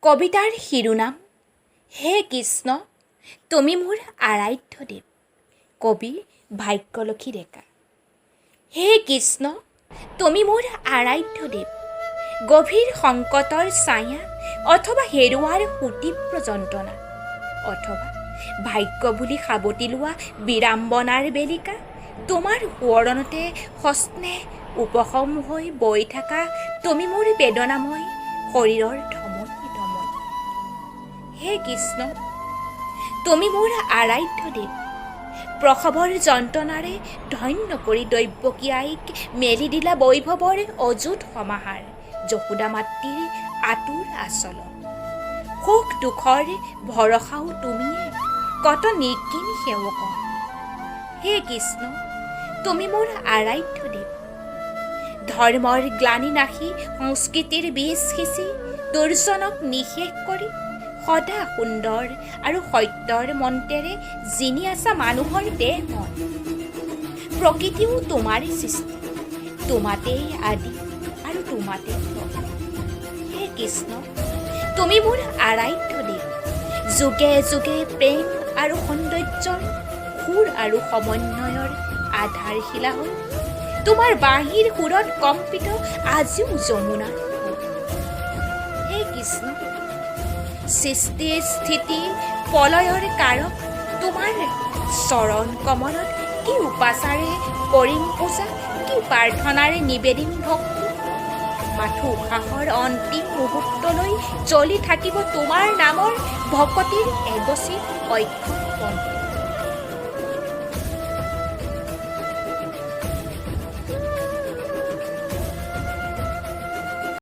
কবিতাৰ শিৰোনাম হে কৃষ্ণ তুমি মোৰ আৰাধ্য দেৱ। কবি ভাগ্যলক্ষী ডেকা। হে কৃষ্ণ তুমি মোৰ আৰাধ্য দেৱ। গভীৰ সংকটৰ ছায়া অথবা হেৰুৱাৰ সুতীব্ৰ যন্ত্ৰণা অথবা ভাগ্য বুলি সাৱটি লোৱা বিড়ম্বনাৰ বেলিকা তোমাৰ সোঁৱৰণতে সস্নেহ উপশম হৈ বৈ থকা তুমি মোৰ বেদনাময় শৰীৰৰ ধমনী ধমনী। হে কৃষ্ণ তুমি মোৰ আৰাধ্য দেৱ। প্ৰসৱৰ যন্ত্ৰণাৰে ধন্য কৰি দৈৱকী আইক মেলি দিলা বৈভৱৰ অযুত সমাহাৰ যশোদা মাতৃৰ আতুৰ আচল। সুখ দুখৰ ভৰসাও তুমিয়ে কত নিৰ্কিন সেৱক। হে কৃষ্ণ তুমি মোৰ আৰাধ্য দেৱ। ধৰ্মৰ গ্লানি নাশি সংস্কৃতিৰ বীজ সিঁচি দুৰ্জনক নিশেষ কৰি সদা সুন্দৰ আৰু সত্যৰ মন্ত্ৰেৰে জিনি আছা মানুহৰ দেহ মন। প্ৰকৃতিও তোমাৰে সৃষ্টি, তোমাতেই আদি আৰু তোমাতেই অন্ত। হে কৃষ্ণ তুমি মোৰ আৰাধ্য দেৱ। যুগে যুগে প্ৰেম আৰু সৌন্দৰ্যৰ সুৰ আৰু সমন্বয়ৰ আধাৰশিলা হ'ল তোমাৰ বাঁহীৰ সুৰত কম্পিত আজিও যমুনাৰ সুৰ। হে কৃষ্ণ সৃষ্টি স্থিতি প্ৰলয়ৰ কাৰক তোমাৰ চৰণ কমলত কি উপাচাৰে কৰিম পূজা, কি প্ৰাৰ্থনাৰে নিবেদিম ভক্তি। মাথো উশাহৰ অন্তিম মুহূৰ্তলৈ জ্বলি থাকিব তোমাৰ নামৰ ভকতিৰ এগচি অক্ষত বন্তি।